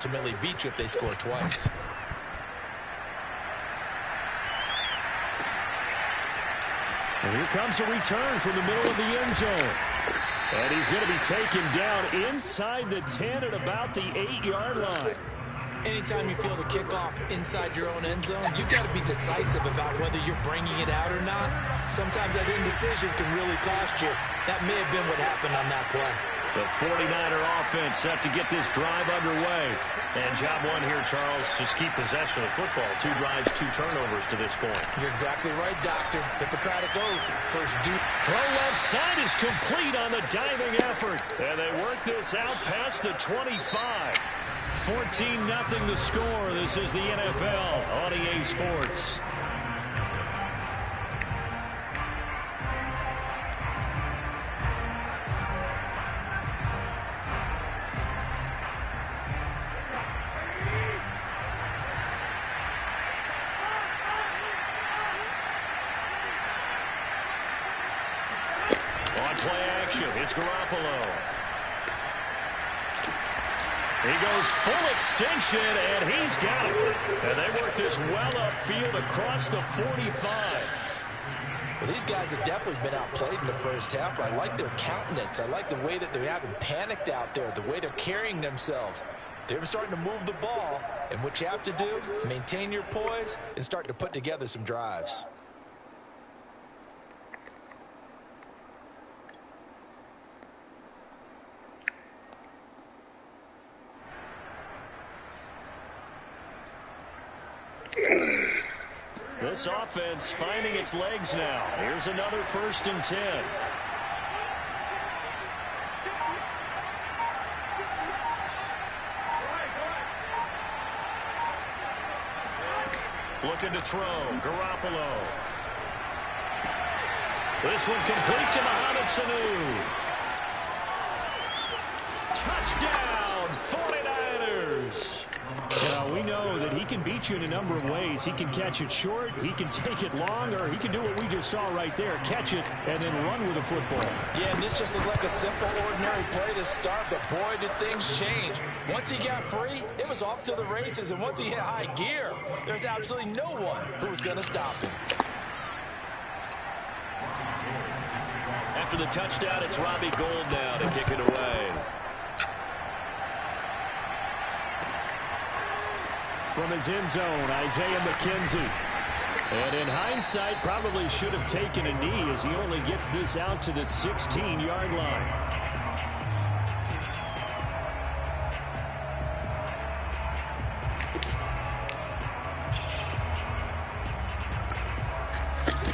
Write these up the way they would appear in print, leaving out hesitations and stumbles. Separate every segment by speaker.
Speaker 1: ultimately beat you if they score twice.
Speaker 2: And here comes a return from the middle of the end zone. And he's going to be taken down inside the 10 at about the 8-yard line.
Speaker 1: Anytime you feel the kickoff inside your own end zone, you've got to be decisive about whether you're bringing it out or not. Sometimes that indecision can really cost you. That may have been what happened on that play.
Speaker 2: The 49er offense set to get this drive underway. And job one here, Charles, just keep possession of the football. 2 drives, 2 turnovers to this point.
Speaker 1: You're exactly right, Doctor. Hippocratic oath. First due.
Speaker 2: Throw left side is complete on the diving effort. And they work this out past the 25. 14-0 the score. This is the NFL on EA Sports. On play action, it's Garoppolo. He goes full extension, and he's got it. And they work this well upfield across the 45.
Speaker 1: Well, these guys have definitely been outplayed in the first half. I like their countenance. I like the way that they haven't panicked out there, the way they're carrying themselves. They're starting to move the ball, and what you have to do, maintain your poise and start to put together some drives.
Speaker 2: This offense finding its legs now. Here's another 1st and 10. Looking to throw. Garoppolo. This one complete to Mohamed Sanu. Touchdown, 49ers. Now, we know that he can beat you in a number of ways. He can catch it short, he can take it long, or he can do what we just saw right there, catch it and then run with the football.
Speaker 1: Yeah, and this just looked like a simple, ordinary play to start, but boy, did things change. Once he got free, it was off to the races, and once he hit high gear, there's absolutely no one who was going to stop him.
Speaker 2: After the touchdown, it's Robbie Gould now to kick it away. From his end zone, Isaiah McKenzie. And in hindsight, probably should have taken a knee as he only gets this out to the 16-yard line.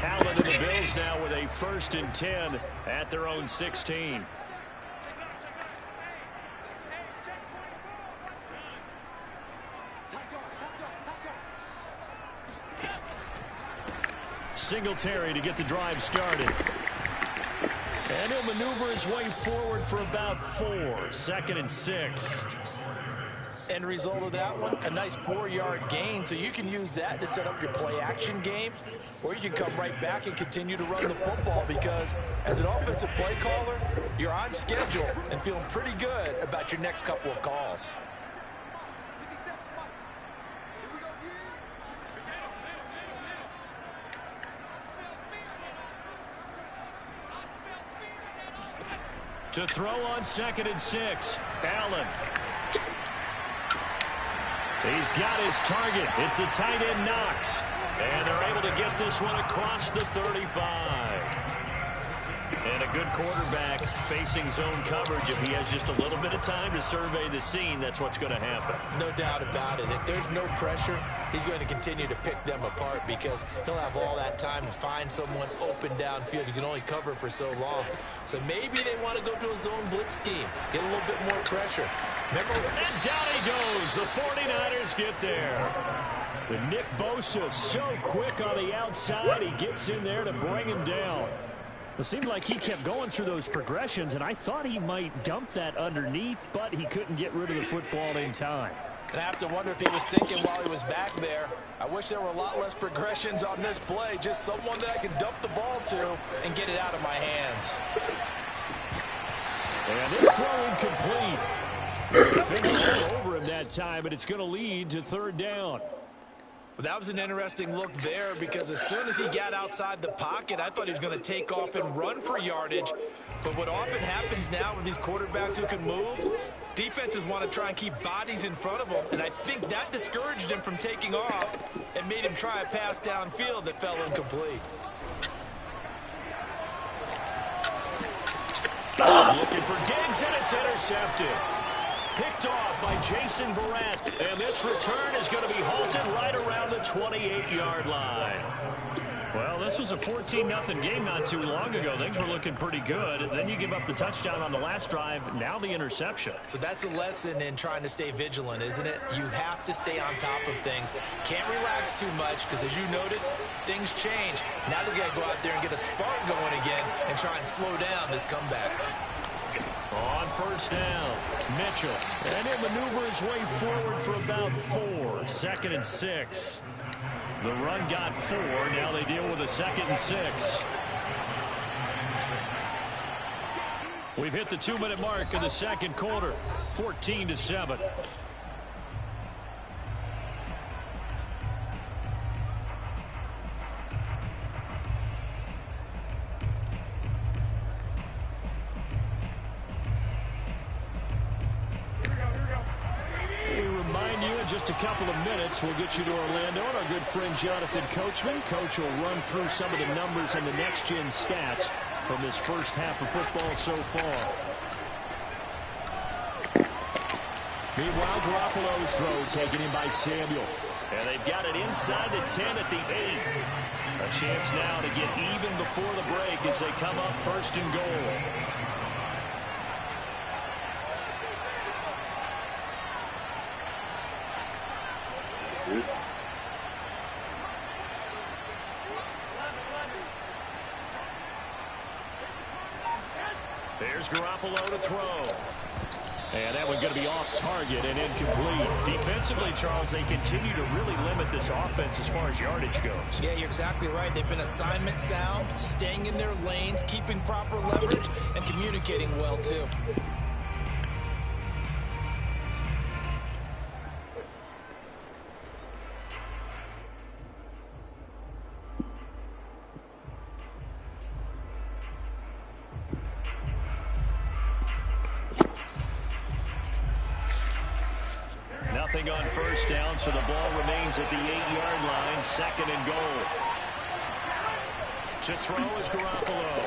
Speaker 2: Allen and the Bills now with a 1st and 10 at their own 16. Singletary to get the drive started. And he'll maneuver his way forward for about 4. 2nd and 6.
Speaker 1: End result of that one, a nice 4-yard gain, so you can use that to set up your play-action game, or you can come right back and continue to run the football because as an offensive play caller, you're on schedule and feeling pretty good about your next couple of calls.
Speaker 2: To throw on 2nd and 6. Allen. He's got his target. It's the tight end Knox. And they're able to get this one across the 35. And a good quarterback facing zone coverage. If he has just a little bit of time to survey the scene, that's what's going to happen.
Speaker 1: No doubt about it. If there's no pressure, he's going to continue to pick them apart because he'll have all that time to find someone open downfield. You can only cover for so long. So maybe they want to go to a zone blitz scheme, get a little bit more pressure. Remember,
Speaker 2: and down he goes. The 49ers get there. The Nick Bosa so quick on the outside. He gets in there to bring him down. It seemed like he kept going through those progressions, and I thought he might dump that underneath, but he couldn't get rid of the football in time.
Speaker 1: And I have to wonder if he was thinking while he was back there, I wish there were a lot less progressions on this play, just someone that I can dump the ball to and get it out of my hands.
Speaker 2: And this throw incomplete. Defender all over him that time, and it's going to lead to third down.
Speaker 1: Well, that was an interesting look there because as soon as he got outside the pocket, I thought he was going to take off and run for yardage. But what often happens now with these quarterbacks who can move, defenses want to try and keep bodies in front of them, and I think that discouraged him from taking off and made him try a pass downfield that fell incomplete.
Speaker 2: Looking for Diggs, and it's intercepted. Picked off by Jason Verrett. And this return is going to be halted right around the 28-yard line. Well, this was a 14-0 game not too long ago. Things were looking pretty good. Then you give up the touchdown on the last drive. Now the interception.
Speaker 1: So that's a lesson in trying to stay vigilant, isn't it? You have to stay on top of things. Can't relax too much because, as you noted, things change. Now they've got to go out there and get a spark going again and try and slow down this comeback.
Speaker 2: On first down, Mitchell. And he'll maneuver his way forward for about 4. 2nd and 6. The run got 4. Now they deal with a 2nd and 6. We've hit the 2-minute mark in the second quarter. 14-7. Just a couple of minutes, we'll get you to Orlando and our good friend Jonathan Coachman. Coach will run through some of the numbers and the next-gen stats from this first half of football so far. Meanwhile, Garoppolo's throw taken in by Samuel. And they've got it inside the 10 at the 8. A chance now to get even before the break as they come up 1st and goal. There's Garoppolo to throw. And that one's going to be off target and incomplete. Defensively, Charles, they continue to really limit this offense as far as yardage goes.
Speaker 1: Yeah, you're exactly right. They've been assignment sound, staying in their lanes, keeping proper leverage, and communicating well, too.
Speaker 2: Nothing on first down, so the ball remains at the 8-yard line, 2nd and goal. To throw is Garoppolo.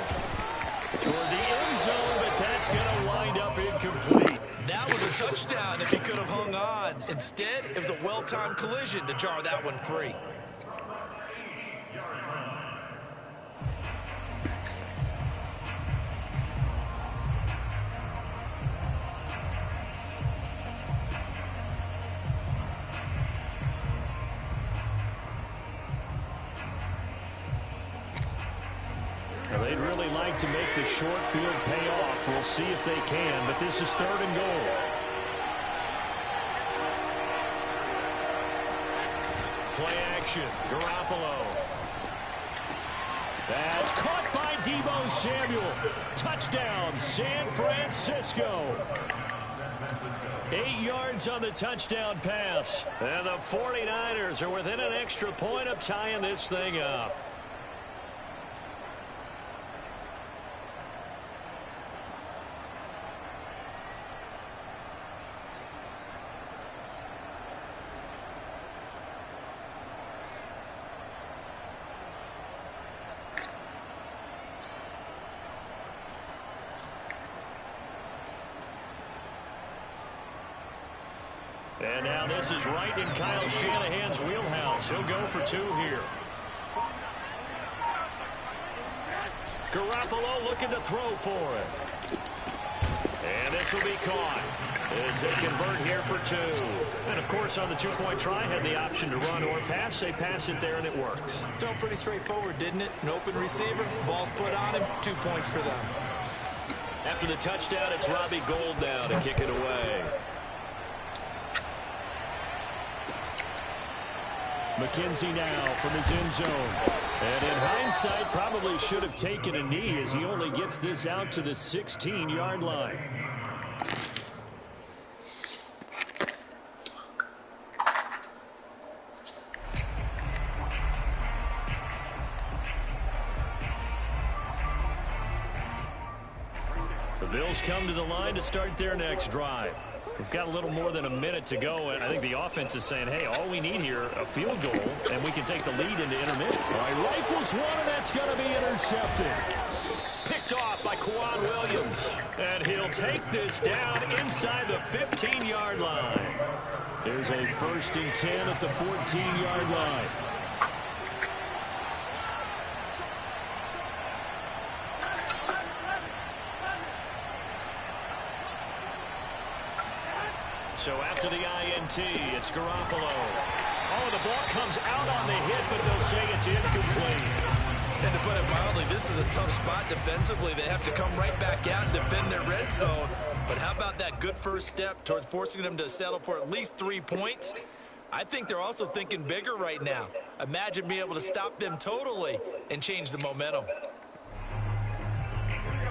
Speaker 2: Toward the end zone, but that's going to wind up incomplete.
Speaker 1: That was a touchdown if he could have hung on. Instead, it was a well-timed collision to jar that one free.
Speaker 2: They'd really like to make the short field pay off. We'll see if they can, but this is 3rd and goal. Play action, Garoppolo. That's caught by Deebo Samuel. Touchdown, San Francisco. 8 yards on the touchdown pass. And the 49ers are within an extra point of tying this thing up. And now this is right in Kyle Shanahan's wheelhouse. He'll go for 2 here. Garoppolo looking to throw for it. And this will be caught as they convert here for 2. And, of course, on the 2-point try, had the option to run or pass. They pass it there, and it works.
Speaker 1: Felt pretty straightforward, didn't it? An open receiver, ball's put on him, 2 points for them.
Speaker 2: After the touchdown, it's Robbie Gould now to kick it away. McKenzie now from his end zone. And in hindsight, probably should have taken a knee as he only gets this out to the 16-yard line. Bills come to the line to start their next drive. We've got a little more than a minute to go, and I think the offense is saying, hey, all we need here, a field goal, and we can take the lead into intermission. All right, rifles one, and that's going to be intercepted. Picked off by Quan Williams. And he'll take this down inside the 15-yard line. There's a 1st and 10 at the 14-yard line. So after the INT, it's Garoppolo. Oh, the ball comes out on the hit, but they'll say it's incomplete.
Speaker 1: And to put it mildly, this is a tough spot defensively. They have to come right back out and defend their red zone. But how about that good first step towards forcing them to settle for at least 3 points? I think they're also thinking bigger right now. Imagine being able to stop them totally and change the momentum.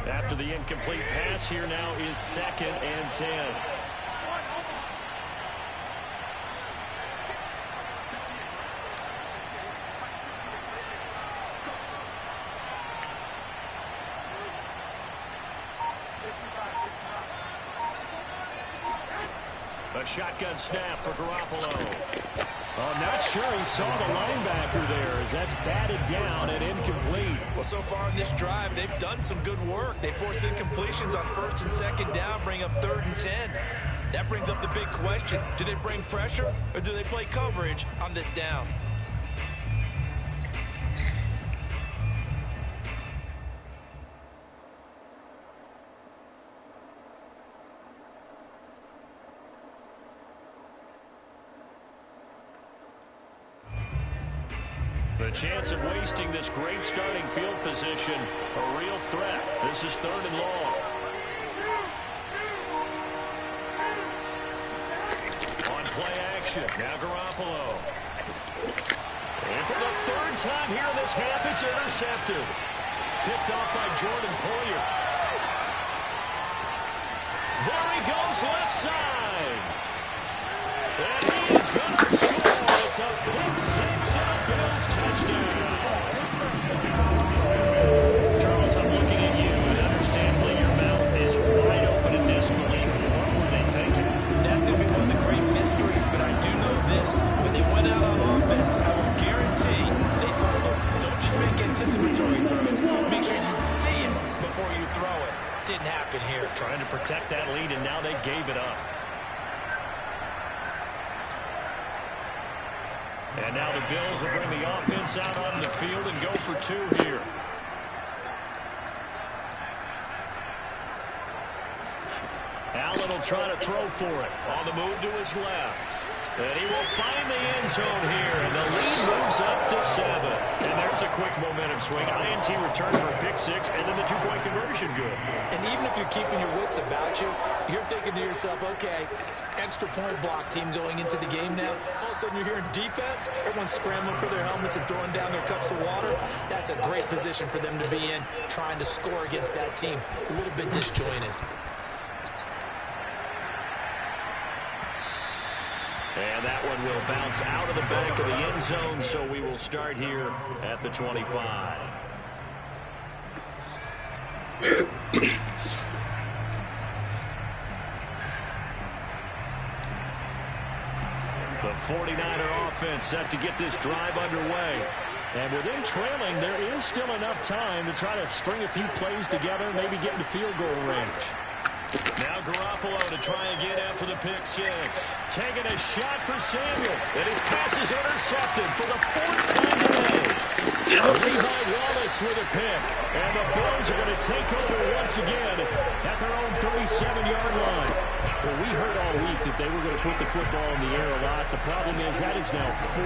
Speaker 2: After the incomplete pass, here now is 2nd and 10. A shotgun snap for Garoppolo. Oh, not sure he saw the linebacker there as that's batted down and incomplete.
Speaker 1: Well, so far in this drive, they've done some good work. They forced incompletions on 1st and 2nd down, bring up 3rd and 10. That brings up the big question. Do they bring pressure or do they play coverage on this down?
Speaker 2: The chance of wasting this great starting field position, a real threat. This is 3rd and long. On play action, now Garoppolo. And for the 3rd time here in this half, it's intercepted. Picked off by Jordan Poyer. There he goes, left side. And he is going to score. It's a pick 6 and a Bills touchdown. Charles, I'm looking at you, and understandably your mouth is wide open in disbelief. What were they thinking?
Speaker 1: That's going to be one of the great mysteries, but I do know this. When they went out on offense, I will guarantee they told them, don't just make anticipatory throws. Make sure you see it before you throw it. Didn't happen here.
Speaker 2: Trying to protect that lead, and now they gave it up. And now the Bills will bring the offense out on the field and go for 2 here. Allen will try to throw for it. On the move to his left. And he will find the end zone here. And the lead moves up to 7. And there's a quick momentum swing. INT return for a pick 6, and then the 2-point conversion good.
Speaker 1: And even if you're keeping your wits about you, you're thinking to yourself, okay, extra point block team going into the game now. All of a sudden you're hearing defense. Everyone's scrambling for their helmets and throwing down their cups of water. That's a great position for them to be in, trying to score against that team. A little bit disjointed.
Speaker 2: And that one will bounce out of the back of the end zone, so we will start here at the 25. The 49er offense set to get this drive underway. And with them trailing, there is still enough time to try to string a few plays together, maybe get into field goal range. Now Garoppolo to try again after the pick 6. Taking a shot for Samuel. And his pass is intercepted for the 4th time today. Levi Wallace with a pick. And the Bills are going to take over once again at their own 37-yard line. Well, we heard all week that they were going to put the football in the air a lot. The problem is that is now 4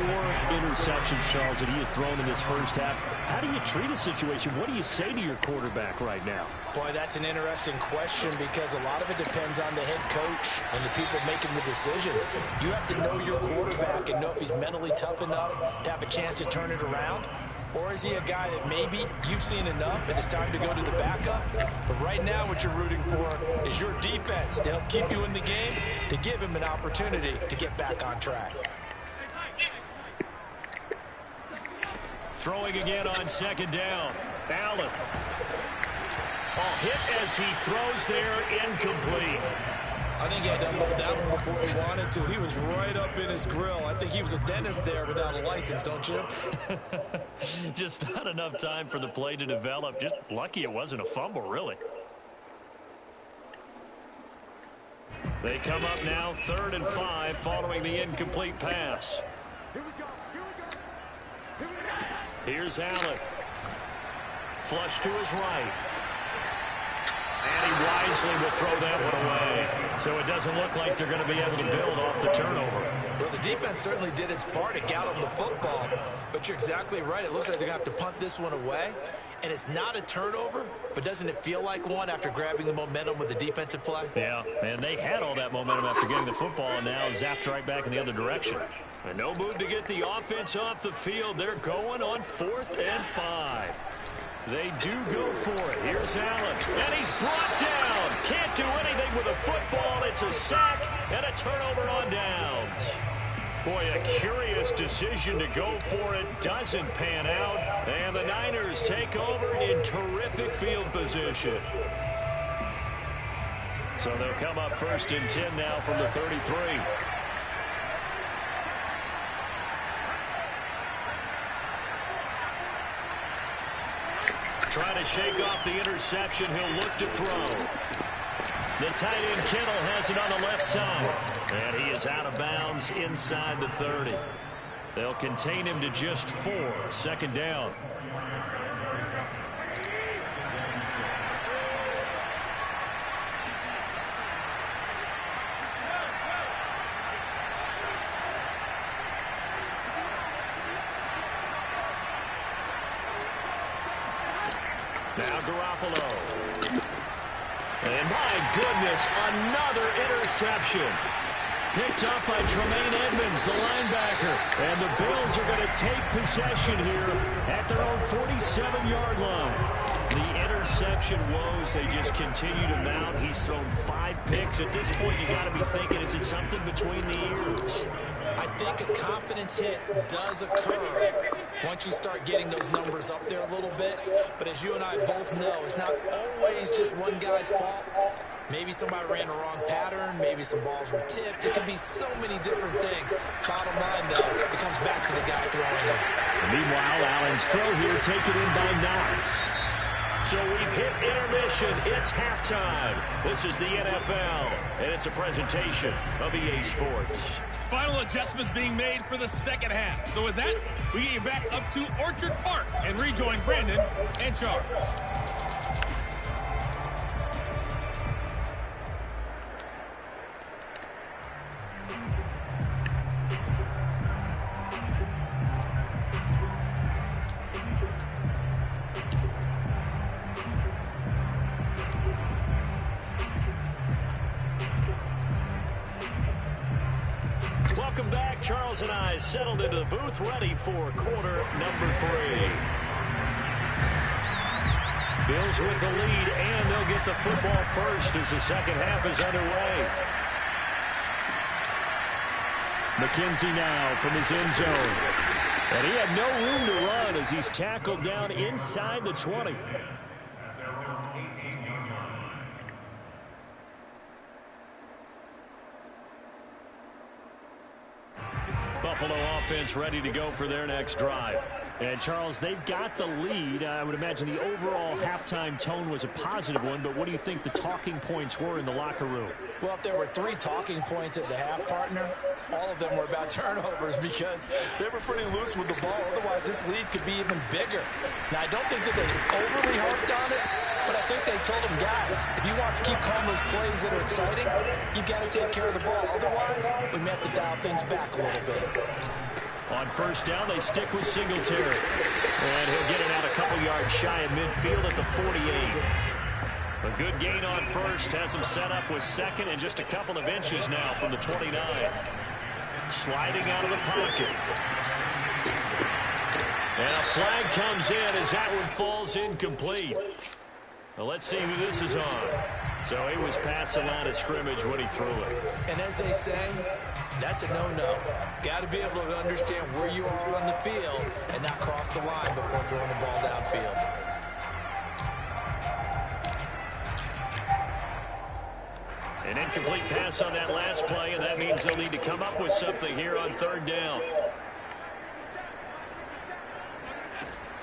Speaker 2: interceptions, Charles, that he has thrown in this first half. How do you treat a situation? What do you say to your quarterback right now?
Speaker 1: Boy, that's an interesting question because a lot of it depends on the head coach and the people making the decisions. You have to know your quarterback and know if he's mentally tough enough to have a chance to turn it around. Or is he a guy that maybe you've seen enough and it's time to go to the backup? But right now what you're rooting for is your defense to help keep you in the game, to give him an opportunity to get back on track.
Speaker 2: Throwing again on 2nd down. Allen. Oh, hit as he throws there, incomplete.
Speaker 1: I think he had to unload that one before he wanted to. He was right up in his grill. I think he was a dentist there without a license, don't you?
Speaker 2: Just not enough time for the play to develop. Just lucky it wasn't a fumble, really. They come up now 3rd and 5 following the incomplete pass. Here's Allen. Flush to his right. And he wisely will throw that one away. So it doesn't look like they're going to be able to build off the turnover.
Speaker 1: Well, the defense certainly did its part to gallop the football. But you're exactly right. It looks like they're going to have to punt this one away. And it's not a turnover, but doesn't it feel like one after grabbing the momentum with the defensive play?
Speaker 2: Yeah, and they had all that momentum after getting the football, and now zapped right back in the other direction. And no move to get the offense off the field. They're going on 4th and 5. They do go for it. Here's Allen, and he's brought down. Can't do anything with a football. It's a sack and a turnover on downs. Boy, a curious decision to go for it. Doesn't pan out. And the Niners take over in terrific field position. So they'll come up 1st and 10 now from the 33. Trying to shake off the interception. He'll look to throw. The tight end Kittle has it on the left side. And he is out of bounds inside the 30. They'll contain him to just 4. 2nd down. Now Garoppolo. And my goodness, another interception. Picked up by Tremaine Edmonds, the linebacker. And the Bills are going to take possession here at their own 47-yard line. The interception woes, they just continue to mount. He's thrown 5 picks. At this point, you got to be thinking, is it something between the ears?
Speaker 1: I think a confidence hit does occur once you start getting those numbers up there a little bit. But as you and I both know, it's not always just one guy's fault. Maybe somebody ran the wrong pattern. Maybe some balls were tipped. It can be so many different things. Bottom line, though, it comes back to the guy throwing them.
Speaker 2: Meanwhile, Allen's throw here taken in by Knox. So we've hit intermission. It's halftime. This is the NFL, and it's a presentation of EA Sports.
Speaker 3: Final adjustments being made for the second half. So with that, we get you back up to Orchard Park and rejoin Brandon and Charles.
Speaker 2: Welcome back. Charles and I settled into the booth, ready for quarter number 3. Bills with the lead, and they'll get the football first as the second half is underway. McKenzie now from his end zone. And he had no room to run as he's tackled down inside the 20. Buffalo offense ready to go for their next drive. And, Charles, they've got the lead. I would imagine the overall halftime tone was a positive one, but what do you think the talking points were in the locker room?
Speaker 1: Well, if there were 3 talking points at the half, partner, all of them were about turnovers because they were pretty loose with the ball. Otherwise, this lead could be even bigger. Now, I don't think that they overly harped on it, but I think they told them, guys, if you want to keep calling those plays that are exciting, you've got to take care of the ball. Otherwise, we may have to dial things back a little bit.
Speaker 2: On first down, they stick with Singletary. And he'll get it out a couple yards shy of midfield at the 48. A good gain on first. Has him set up with second and just a couple of inches now from the 29. Sliding out of the pocket. And a flag comes in as that one falls incomplete. Well, let's see who this is on. So he was past the line of scrimmage when he threw it.
Speaker 1: And as they say, that's a no-no. Got to be able to understand where you are on the field and not cross the line before throwing the ball downfield.
Speaker 2: An incomplete pass on that last play, and that means they'll need to come up with something here on third down.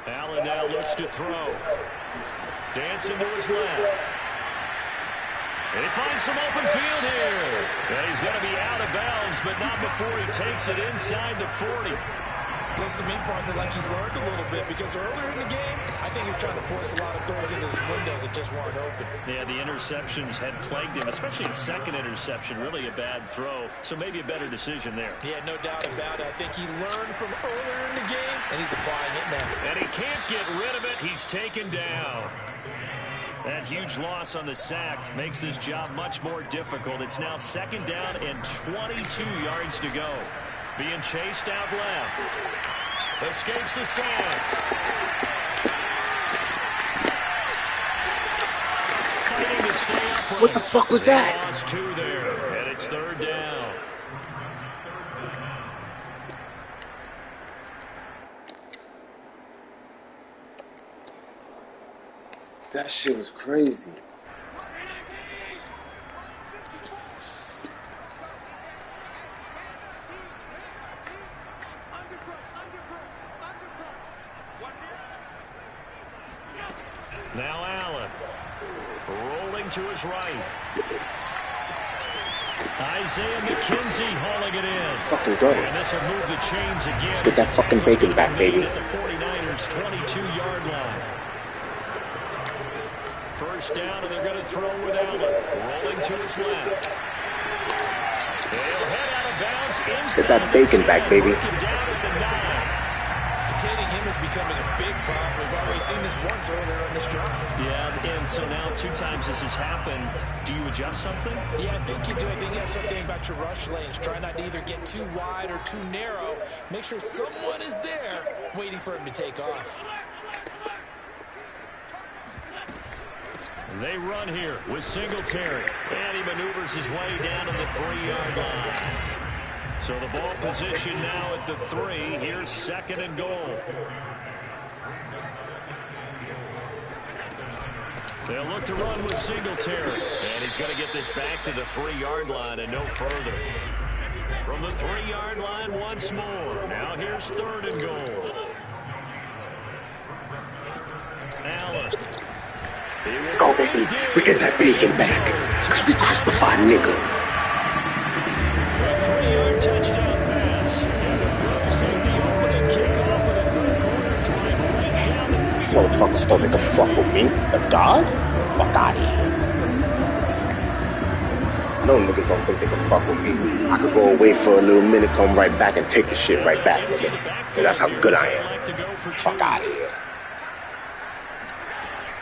Speaker 2: Allen now looks to throw. Dancing to his left. And he finds some open field here. And he's going to be out of bounds, but not before he takes it inside the 40.
Speaker 1: Looks to me, partner, like he's learned a little bit because earlier in the game, I think he was trying to force a lot of throws into his windows that just weren't open.
Speaker 2: Yeah, the interceptions had plagued him, especially the second interception, really a bad throw. So maybe a better decision there.
Speaker 1: Yeah, no doubt about it. I think he learned from earlier in the game, and he's applying it now.
Speaker 2: And he can't get rid of it. He's taken down. That huge loss on the sack makes this job much more difficult. It's now second down and 22 yards to go. Being chased out left. Escapes the sack. Fighting to stay upright.
Speaker 4: What the fuck was that?
Speaker 2: Lost two there, and it's third down.
Speaker 4: That shit was crazy.
Speaker 2: Now Allen. Rolling to his right. Isaiah McKenzie hauling it in.
Speaker 4: Let's fucking go.
Speaker 2: And this will move the chains again.
Speaker 4: Let's get that fucking bacon back, baby.
Speaker 2: At the 49ers 22-yard line. First down, and they're going to throw with Allen. Rolling to his left. They'll head out of bounds inside.
Speaker 4: Let's get that bacon back, baby.
Speaker 2: Down at the 9.
Speaker 1: Containing him is becoming a big problem. We've already seen this once earlier in this drive.
Speaker 2: Yeah, and so now 2 times this has happened. Do you adjust something?
Speaker 1: Yeah, I think you do. I think you have to start thinking about your rush lanes. Try not to either get too wide or too narrow. Make sure someone is there waiting for him to take off.
Speaker 2: They run here with Singletary. And he maneuvers his way down to the 3-yard line. So the ball position now at the 3. Here's second and goal. They'll look to run with Singletary. And he's going to get this back to the 3-yard line and no further. From the 3-yard line once more. Now here's third and goal. Allen.
Speaker 4: Go, baby. We get that bacon back. Because we crucify niggas.
Speaker 2: A 3-yard touchdown pass. And the Browns take the opening kickoff of the third quarter, drive right down the field.
Speaker 4: Motherfuckers thought they could fuck with me. The God? Fuck out of here. No niggas don't think they can fuck with me. I could go away for a little minute, come right back, and take the shit right back. So that's how good I am. Fuck out of here.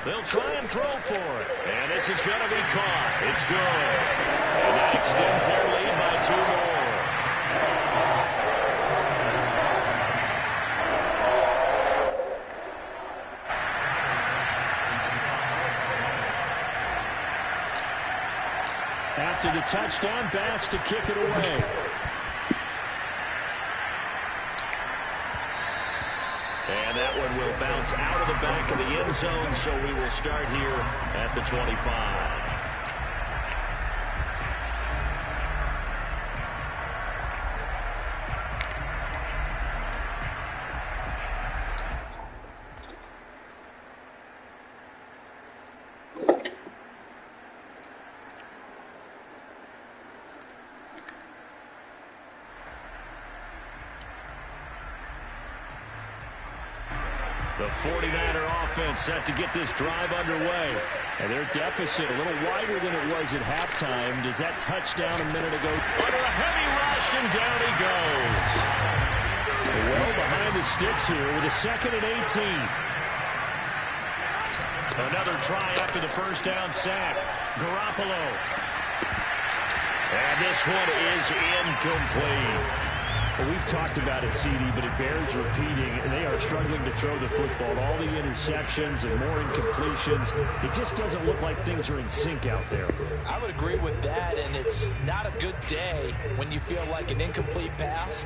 Speaker 2: They'll try and throw for it. And this is going to be caught. It's good. And that extends their lead by 2 more. After the touchdown, Bass to kick it away. And that one will bounce out of the back of the end zone, so we will start here at the 25. The 49er offense set to get this drive underway. And their deficit a little wider than it was at halftime. Does that touchdown a minute ago? Under a heavy rush, and down he goes. Well behind the sticks here with a 2nd and 18. Another try after the first down sack. Garoppolo. And this one is incomplete. Well, we've talked about it, CD, but it bears repeating. They are struggling to throw the football. All the interceptions and more incompletions. It just doesn't look like things are in sync out there.
Speaker 1: I would agree with that, and it's not a good day when you feel like an incomplete pass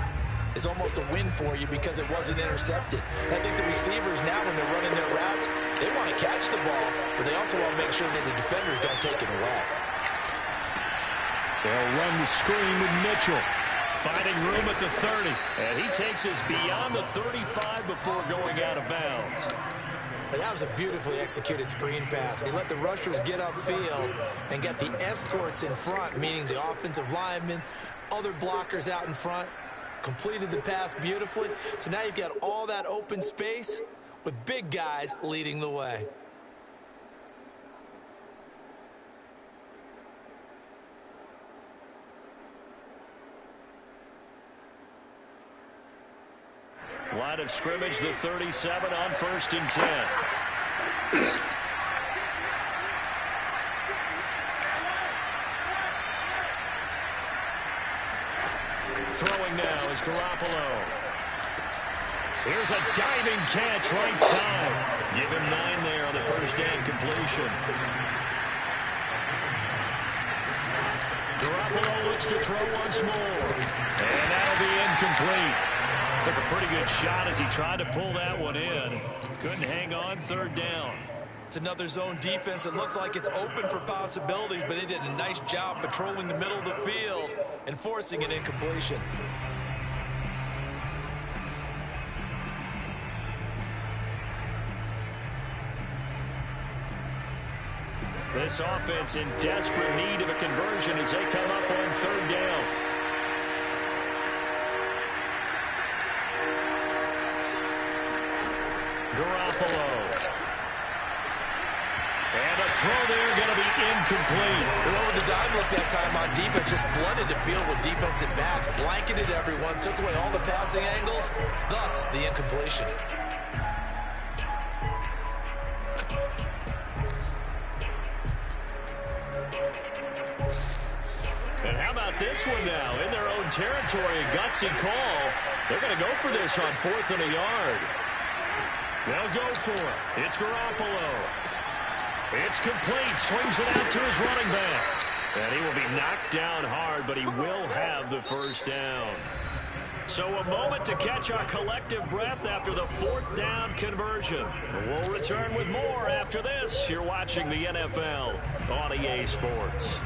Speaker 1: is almost a win for you because it wasn't intercepted. And I think the receivers now, when they're running their routes, they want to catch the ball, but they also want to make sure that the defenders don't take it away.
Speaker 2: They'll run the screen with Mitchell. Finding room at the 30. And he takes us beyond the 35 before going out of bounds.
Speaker 1: That was a beautifully executed screen pass. He let the rushers get upfield and got the escorts in front, meaning the offensive linemen, other blockers out in front, completed the pass beautifully. So now you've got all that open space with big guys leading the way.
Speaker 2: Line of scrimmage, the 37 on 1st and 10. Throwing now is Garoppolo. Here's a diving catch right side. Give him 9 there on the first down completion. Garoppolo looks to throw once more. And that'll be incomplete. Took a pretty good shot as he tried to pull that one in. Couldn't hang on, 3rd down.
Speaker 1: It's another zone defense that looks like it's open for possibilities, but they did a nice job patrolling the middle of the field and forcing an incompletion.
Speaker 2: This offense in desperate need of a conversion as they come up on 3rd down. Garoppolo. And a throw there going to be incomplete.
Speaker 1: They went with the dime look that time on defense, just flooded the field with defensive backs, blanketed everyone, took away all the passing angles, thus the incompletion.
Speaker 2: And how about this one now? In their own territory, a gutsy call. They're going to go for this on 4th and a yard. They'll go for it. It's Garoppolo. It's complete. Swings it out to his running back. And he will be knocked down hard, but he will have the first down. So a moment to catch our collective breath after the 4th down conversion. We'll return with more after this. You're watching the NFL on EA Sports.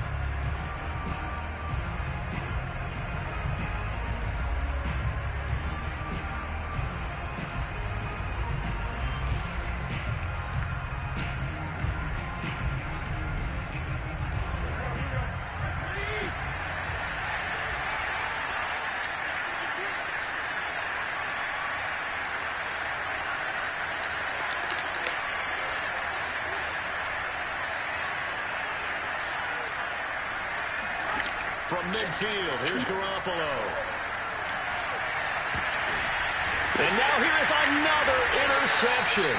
Speaker 2: From midfield, here's Garoppolo. And now here is another interception.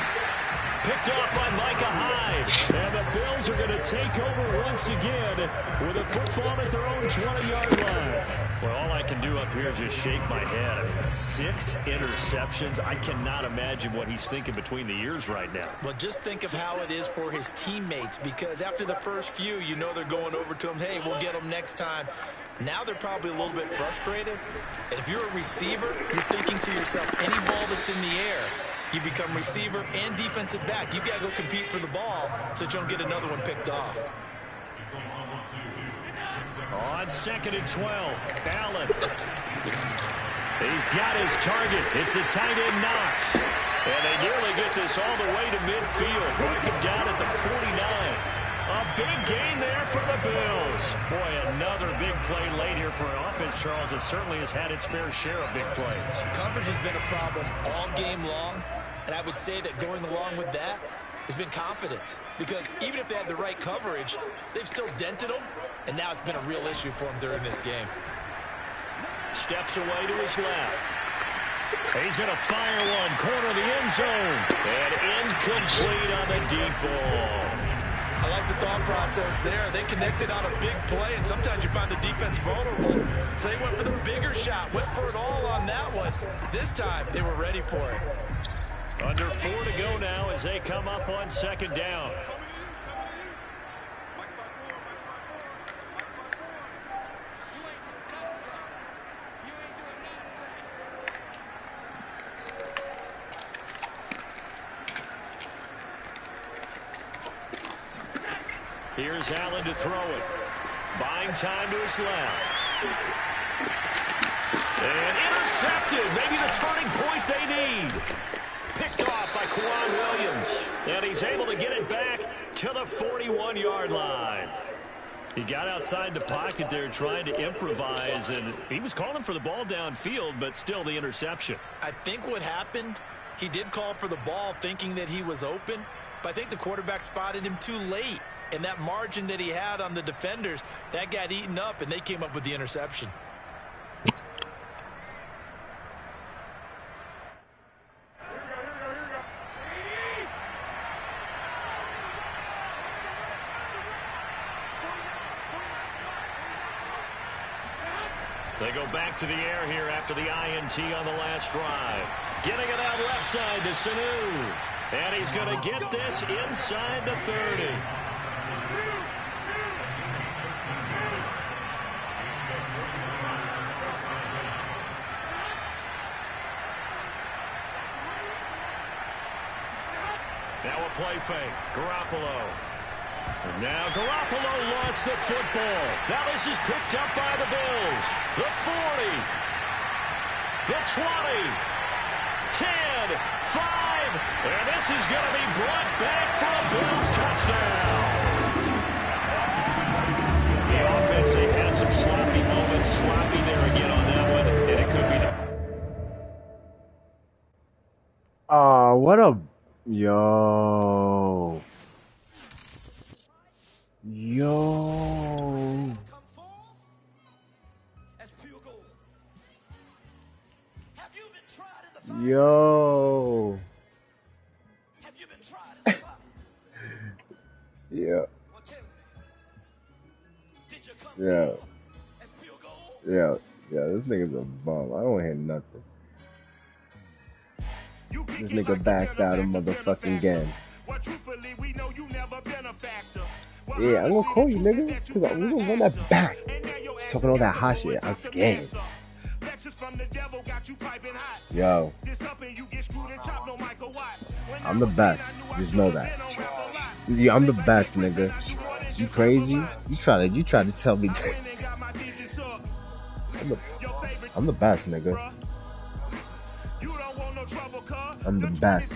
Speaker 2: Picked off by Micah Hyde. And the Bills are going to take over once again with a football at their own 20-yard line. Well, all I can do up here is just shake my head. I mean, 6 interceptions. I cannot imagine what he's thinking between the ears right now.
Speaker 1: Well, just think of how it is for his teammates, because after the first few, you know they're going over to him, hey, we'll get them next time. Now they're probably a little bit frustrated. And if you're a receiver, you're thinking to yourself, any ball that's in the air, you become receiver and defensive back. You've got to go compete for the ball so that you don't get another one picked off.
Speaker 2: On 2nd and 12, Allen. He's got his target. It's the tight end Knox. And they nearly get this all the way to midfield. Breaking down at the 49. A big gain there for the Bills. Boy, another big play late here for an offense, Charles, that certainly has had its fair share of big plays.
Speaker 1: Coverage has been a problem all game long, and I would say that going along with that has been confidence. Because even if they had the right coverage, they've still dented them, and now it's been a real issue for them during this game.
Speaker 2: Steps away to his left. He's going to fire one, corner of the end zone. And incomplete on the deep ball.
Speaker 1: I like the thought process there. They connected on a big play, and sometimes you find the defense vulnerable. So they went for the bigger shot, went for it all on that one. This time, they were ready for it.
Speaker 2: Under 4 to go now as they come up on 2nd down. Here's Allen to throw it. Buying time to his left. And intercepted. Maybe the turning point they need. Picked off by Quan Williams. And he's able to get it back to the 41-yard line. He got outside the pocket there trying to improvise, and he was calling for the ball downfield, but still the interception.
Speaker 1: I think what happened, he did call for the ball thinking that he was open, but I think the quarterback spotted him too late. And that margin that he had on the defenders, that got eaten up, and they came up with the interception.
Speaker 2: They go back to the air here after the INT on the last drive. Getting it out left side to Sanu. And he's going to get this inside the 30. Now a play fake. Garoppolo. And now Garoppolo lost the football. Now this is picked up by the Bills. The 40. The 20. 10. 5. And this is going to be brought back for a Bills touchdown. The offense, they've had some sloppy moments. Sloppy there again on that one. And it could be the...
Speaker 5: what a... Yo. Yo. Yeah. This nigga's a bum. I don't hear nothing. This nigga backed out of motherfucking game. Yeah, I'm gonna call you, nigga, because we gonna run that back. Talking all that hot shit. I'm scared. Yo. I'm the best. Just know that. Yeah, I'm the best, nigga. You crazy? You try to tell me that. I'm the best, nigga. I'm the best.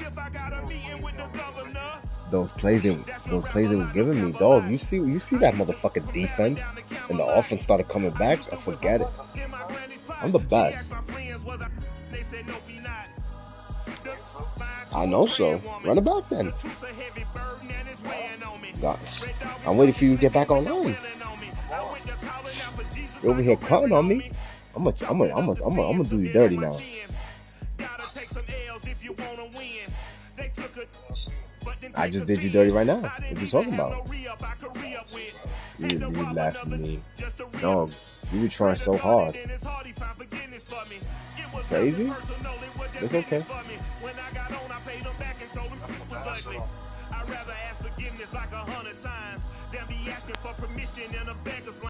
Speaker 5: Those plays it was giving me, dog. You see that motherfucking defense, and the offense started coming back. I forget it. I'm the best. I know so. Run it back then. Gosh, I'm waiting for you to get back online. You're over here cutting on me. I'm gonna do you dirty now. I just did you dirty right now. What you talking about? You laughing at me. Dog, you were trying so hard. Crazy? It's okay.